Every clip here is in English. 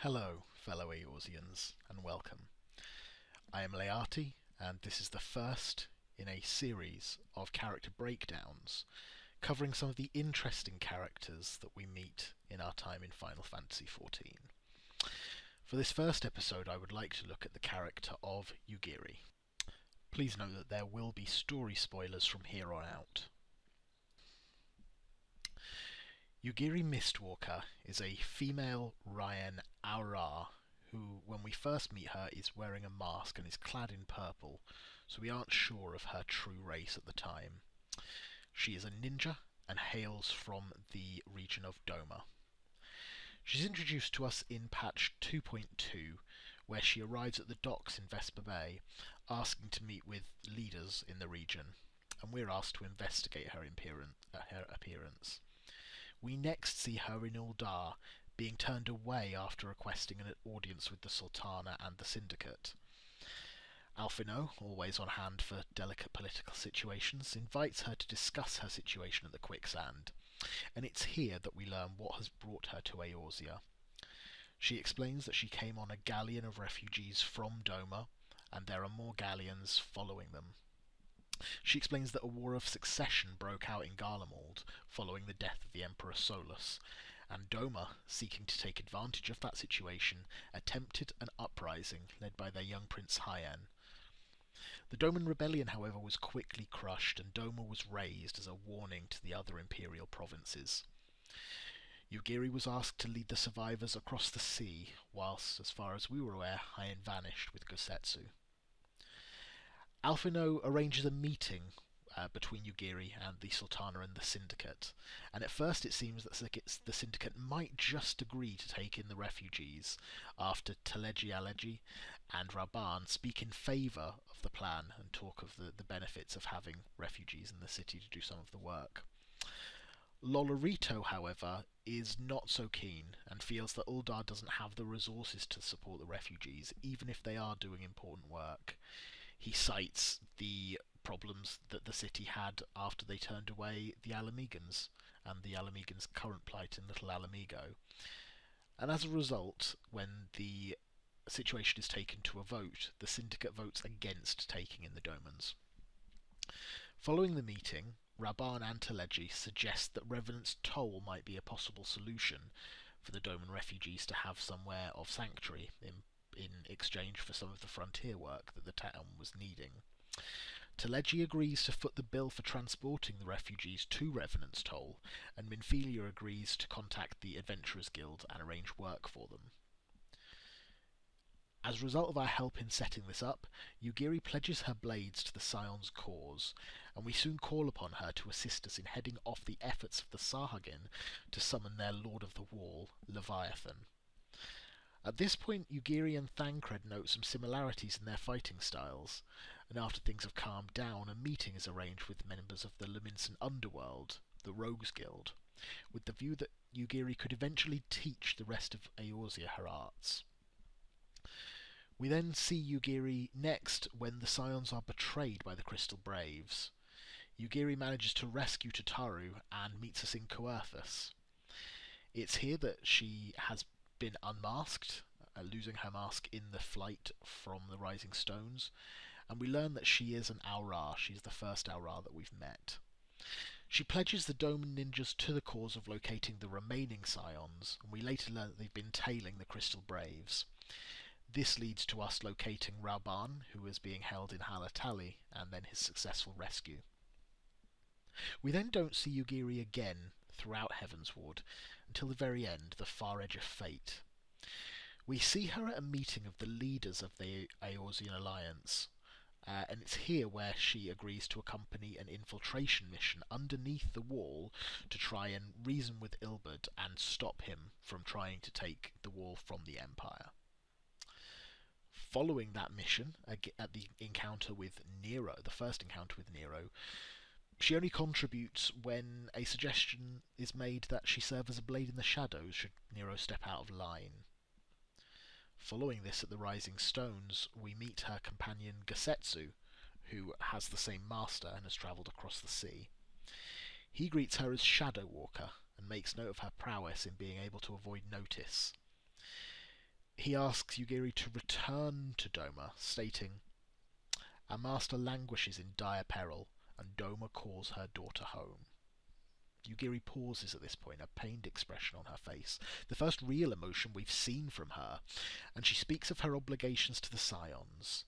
Hello, fellow Eorzeans, and welcome. I am Leati, and this is the first in a series of character breakdowns covering some of the interesting characters that we meet in our time in Final Fantasy XIV. For this first episode, I would like to look at the character of Yugiri. Please note that there will be story spoilers from here on out. Yugiri Mistwalker is a female Ryan Aura who, when we first meet her, is wearing a mask and is clad in purple, so we aren't sure of her true race at the time. She is a ninja and hails from the region of Doma. She's introduced to us in patch 2.2, where she arrives at the docks in Vesper Bay, asking to meet with leaders in the region, and we're asked to investigate her appearance. We next see her in Uldar, being turned away after requesting an audience with the Sultana and the Syndicate. Alphino, always on hand for delicate political situations, invites her to discuss her situation at the quicksand, and it's here that we learn what has brought her to Eorzea. She explains that she came on a galleon of refugees from Doma, and there are more galleons following them. She explains that a war of succession broke out in Garlemald following the death of the Emperor Solus, and Doma, seeking to take advantage of that situation, attempted an uprising led by their young prince Hyen. The Doman rebellion, however, was quickly crushed, and Doma was razed as a warning to the other imperial provinces. Yugiri was asked to lead the survivors across the sea, whilst, as far as we were aware, Hyen vanished with Gosetsu. Alphino arranges a meeting between Yugiri and the Sultana and the Syndicate, and at first it seems that the Syndicate might just agree to take in the refugees after Teleji and Raban speak in favour of the plan and talk of the benefits of having refugees in the city to do some of the work. Lolorito, however, is not so keen and feels that Uldar doesn't have the resources to support the refugees, even if they are doing important work. He cites the problems that the city had after they turned away the Alamegans, and the Alamegans' current plight in Little Alamigo. And as a result, when the situation is taken to a vote, the Syndicate votes against taking in the Domans. Following the meeting, Raban and Teleji suggest that Revenant's Toll might be a possible solution for the Doman refugees to have somewhere of sanctuary in exchange for some of the frontier work that the town was needing. Teleji agrees to foot the bill for transporting the refugees to Revenant's Toll, and Minfilia agrees to contact the Adventurers Guild and arrange work for them. As a result of our help in setting this up, Yugiri pledges her blades to the Scion's cause, and we soon call upon her to assist us in heading off the efforts of the Sahagin to summon their Lord of the Wall, Leviathan. At this point, Yugiri and Thancred note some similarities in their fighting styles, and after things have calmed down, a meeting is arranged with members of the Luminson Underworld, the Rogues Guild, with the view that Yugiri could eventually teach the rest of Eorzea her arts. We then see Yugiri next when the Scions are betrayed by the Crystal Braves. Yugiri manages to rescue Tataru and meets us in Coerthas. It's here that she has been unmasked, losing her mask in the flight from the Rising Stones, and we learn that she is an Aura. She's the first Aura that we've met. She pledges the Doman ninjas to the cause of locating the remaining Scions, and we later learn that they've been tailing the Crystal Braves. This leads to us locating Raban, who is being held in Halatali, and then his successful rescue. We then don't see Yugiri again throughout Heavensward until the very end, the far edge of fate. We see her at a meeting of the leaders of the Eorzean Alliance, and it's here where she agrees to accompany an infiltration mission underneath the wall to try and reason with Ilberd and stop him from trying to take the wall from the Empire. Following that mission, at the encounter with Nero, the first encounter with Nero, she only contributes when a suggestion is made that she serve as a blade in the shadows should Nero step out of line. Following this at the Rising Stones, we meet her companion Gosetsu, who has the same master and has travelled across the sea. He greets her as Shadow Walker and makes note of her prowess in being able to avoid notice. He asks Yugiri to return to Doma, stating, "Our master languishes in dire peril, and Doma calls her daughter home." Yugiri pauses at this point, a pained expression on her face, the first real emotion we've seen from her, and she speaks of her obligations to the Scions.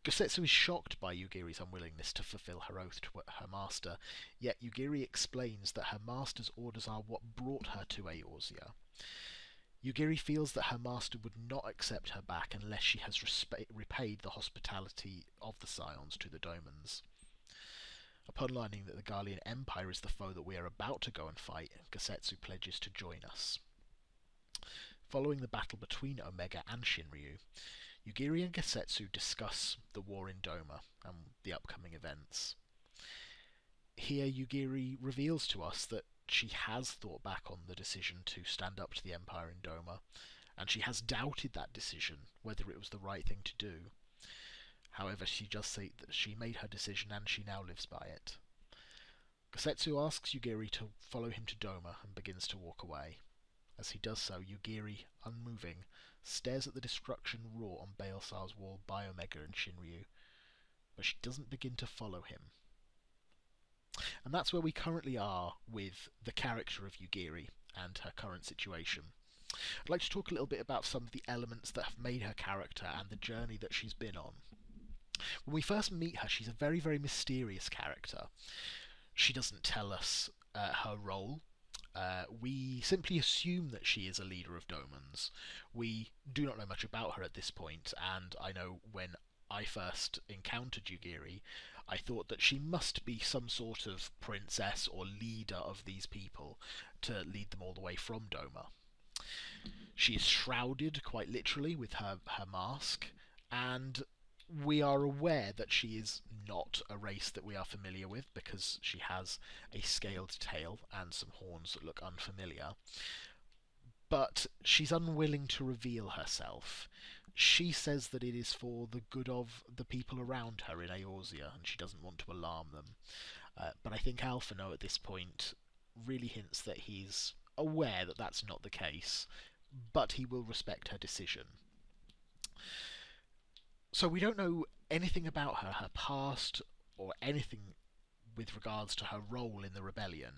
Gosetsu is shocked by Yugiri's unwillingness to fulfill her oath to her master, yet Yugiri explains that her master's orders are what brought her to Eorzea. Yugiri feels that her master would not accept her back unless she has repaid the hospitality of the Scions to the Domans. Upon learning that the Garlean Empire is the foe that we are about to go and fight, Gosetsu pledges to join us. Following the battle between Omega and Shinryu, Yugiri and Gosetsu discuss the war in Doma and the upcoming events. Here Yugiri reveals to us that she has thought back on the decision to stand up to the Empire in Doma, and she has doubted that decision, whether it was the right thing to do. However, she does say that she made her decision and she now lives by it. Gosetsu asks Yugiri to follow him to Doma and begins to walk away. As he does so, Yugiri, unmoving, stares at the destruction wrought on Baelsar's wall by Omega and Shinryu, but she doesn't begin to follow him. And that's where we currently are with the character of Yugiri and her current situation. I'd like to talk a little bit about some of the elements that have made her character and the journey that she's been on. When we first meet her, she's a very, very mysterious character. She doesn't tell us her role. We simply assume that she is a leader of Domans. We do not know much about her at this point, and I know when I first encountered Yugiri, I thought that she must be some sort of princess or leader of these people to lead them all the way from Doma. She is shrouded, quite literally, with her mask, and we are aware that she is not a race that we are familiar with because she has a scaled tail and some horns that look unfamiliar. But she's unwilling to reveal herself. She says that it is for the good of the people around her in Eorzea, and she doesn't want to alarm them. But I think Alphino at this point really hints that he's aware that that's not the case, but he will respect her decision. So we don't know anything about her, her past, or anything with regards to her role in the rebellion.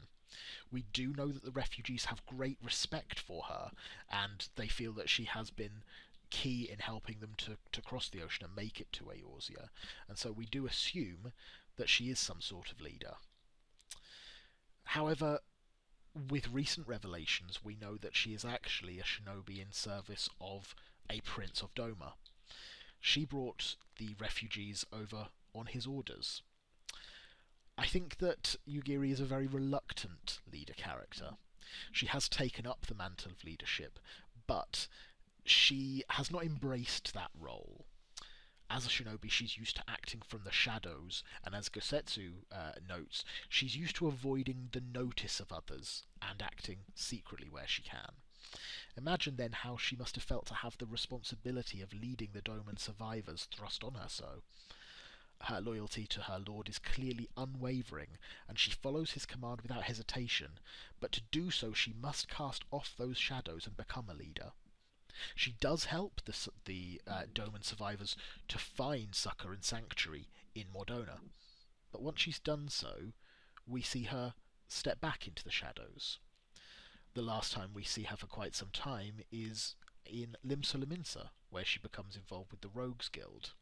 We do know that the refugees have great respect for her, and they feel that she has been key in helping them to cross the ocean and make it to Eorzea, and so we do assume that she is some sort of leader. However, with recent revelations, we know that she is actually a shinobi in service of a prince of Doma. She brought the refugees over on his orders. I think that Yugiri is a very reluctant leader character. She has taken up the mantle of leadership, but she has not embraced that role. As a shinobi, she's used to acting from the shadows, and as Gosetsu notes, she's used to avoiding the notice of others and acting secretly where she can. Imagine then how she must have felt to have the responsibility of leading the Doman survivors thrust on her so. Her loyalty to her lord is clearly unwavering, and she follows his command without hesitation, but to do so she must cast off those shadows and become a leader. She does help the Doman survivors to find succor and sanctuary in Mordona, but once she's done so, we see her step back into the shadows. The last time we see her for quite some time is in Limsa, where she becomes involved with the Rogues Guild.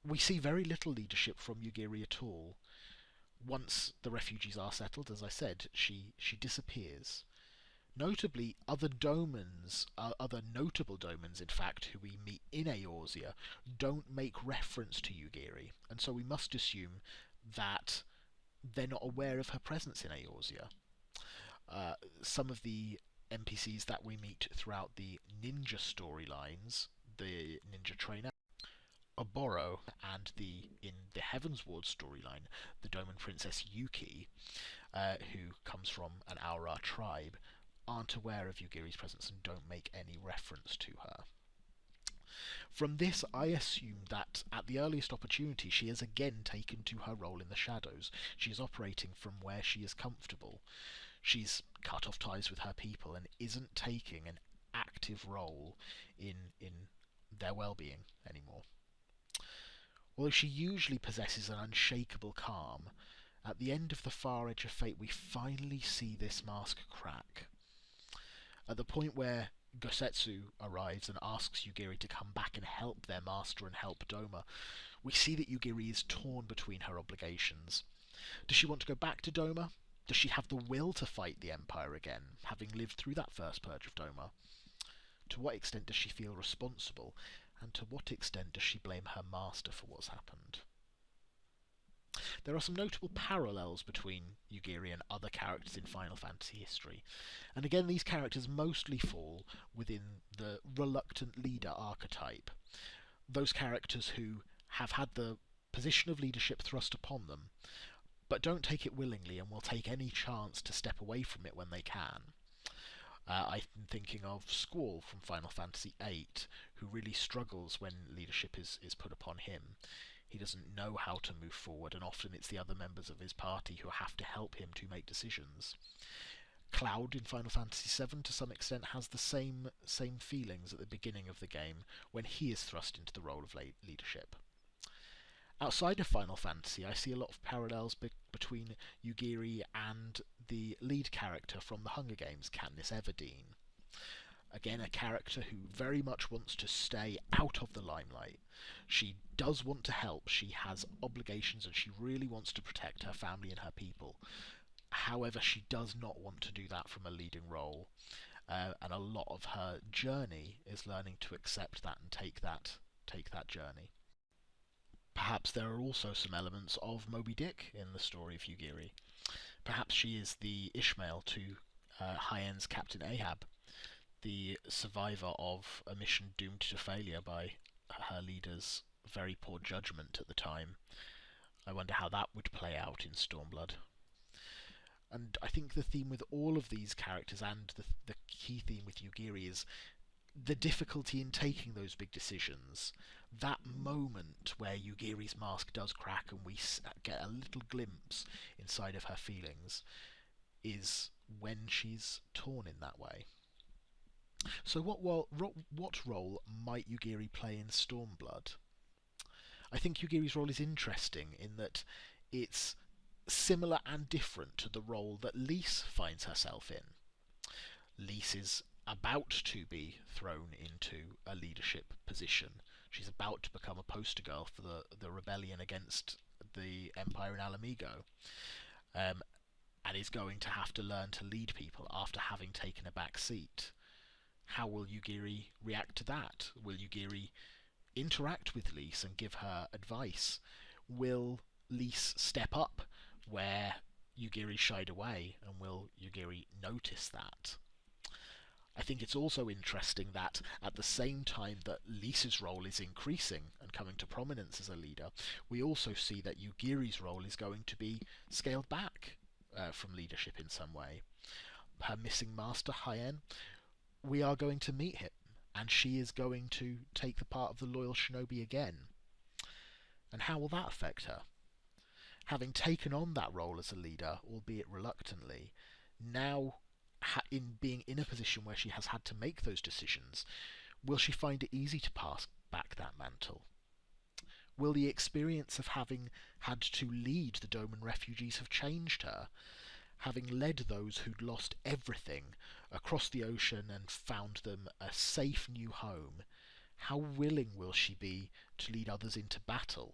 We see very little leadership from Yugiri at all. Once the refugees are settled, as I said, she disappears. Notably, other notable Domans, in fact, who we meet in Eorzea, don't make reference to Yugiri, and so we must assume that they're not aware of her presence in Eorzea. Some of the NPCs that we meet throughout the ninja storylines, the ninja trainer, Oboro, and in the Heavensward storyline, the Doman Princess Yuki, who comes from an Aura tribe, aren't aware of Yugiri's presence and don't make any reference to her. From this, I assume that at the earliest opportunity she has again taken to her role in the shadows. She is operating from where she is comfortable. She's cut off ties with her people and isn't taking an active role in their well-being anymore. Although she usually possesses an unshakable calm, at the end of the Far Edge of Fate we finally see this mask crack. At the point where Gosetsu arrives and asks Yugiri to come back and help their master and help Doma, we see that Yugiri is torn between her obligations. Does she want to go back to Doma? Does she have the will to fight the Empire again, having lived through that first purge of Doma? To what extent does she feel responsible, and to what extent does she blame her master for what's happened? There are some notable parallels between Yugiri and other characters in Final Fantasy history, and again these characters mostly fall within the reluctant leader archetype. Those characters who have had the position of leadership thrust upon them, but don't take it willingly and will take any chance to step away from it when they can. I'm thinking of Squall from Final Fantasy VIII, who really struggles when leadership is put upon him. He doesn't know how to move forward, and often it's the other members of his party who have to help him to make decisions. Cloud in Final Fantasy VII, to some extent, has the same feelings at the beginning of the game when he is thrust into the role of leadership. Outside of Final Fantasy, I see a lot of parallels between Yugiri and the lead character from the Hunger Games, Katniss Everdeen. Again, a character who very much wants to stay out of the limelight. She does want to help, she has obligations, and she really wants to protect her family and her people. However, she does not want to do that from a leading role, and a lot of her journey is learning to accept that and take that journey. Perhaps there are also some elements of Moby Dick in the story of Yugiri. Perhaps she is the Ishmael to High-End's Captain Ahab, the survivor of a mission doomed to failure by her leader's very poor judgment at the time. I wonder how that would play out in Stormblood. And I think the theme with all of these characters, and the key theme with Yugiri, is the difficulty in taking those big decisions. That moment where Yugiri's mask does crack and we get a little glimpse inside of her feelings is when she's torn in that way. So what role might Yugiri play in Stormblood? I think Yugiri's role is interesting in that it's similar and different to the role that Lise finds herself in. Lise is about to be thrown into a leadership position. She's about to become a poster girl for the rebellion against the Empire in Alamigo, and is going to have to learn to lead people after having taken a back seat. How will Yugiri react to that? Will Yugiri interact with Lise and give her advice? Will Lise step up where Yugiri shied away, and will Yugiri notice that? I think it's also interesting that at the same time that Lisa's role is increasing and coming to prominence as a leader, we also see that Yugiri's role is going to be scaled back from leadership in some way. Her missing master, Hien, we are going to meet him, and she is going to take the part of the loyal shinobi again. And how will that affect her? Having taken on that role as a leader, albeit reluctantly, now in being in a position where she has had to make those decisions, will she find it easy to pass back that mantle? Will the experience of having had to lead the Doman refugees have changed her? Having led those who'd lost everything across the ocean and found them a safe new home, how willing will she be to lead others into battle?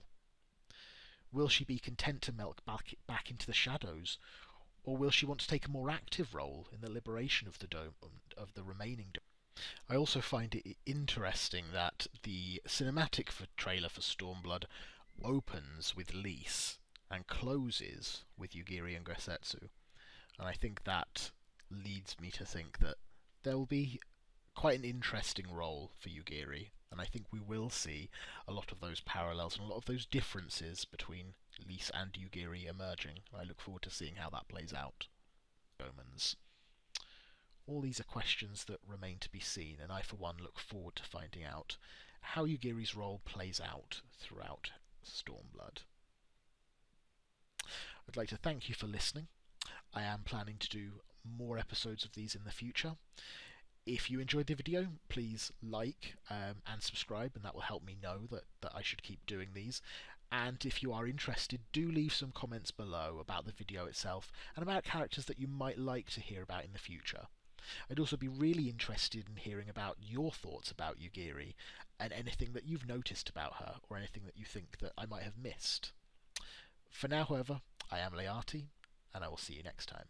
Will she be content to melt back into the shadows, or will she want to take a more active role in the liberation of the remaining Dome? I also find it interesting that the cinematic trailer for Stormblood opens with Lise and closes with Yugiri and Gosetsu, and I think that leads me to think that there will be quite an interesting role for Yugiri, and I think we will see a lot of those parallels and a lot of those differences between Lise and Yugiri emerging. I look forward to seeing how that plays out. Omens. All these are questions that remain to be seen, and I for one look forward to finding out how Yugiri's role plays out throughout Stormblood. I'd like to thank you for listening. I am planning to do more episodes of these in the future. If you enjoyed the video, please like and subscribe, and that will help me know that I should keep doing these. And if you are interested, do leave some comments below about the video itself and about characters that you might like to hear about in the future. I'd also be really interested in hearing about your thoughts about Yugiri and anything that you've noticed about her or anything that you think that I might have missed. For now, however, I am Leati, and I will see you next time.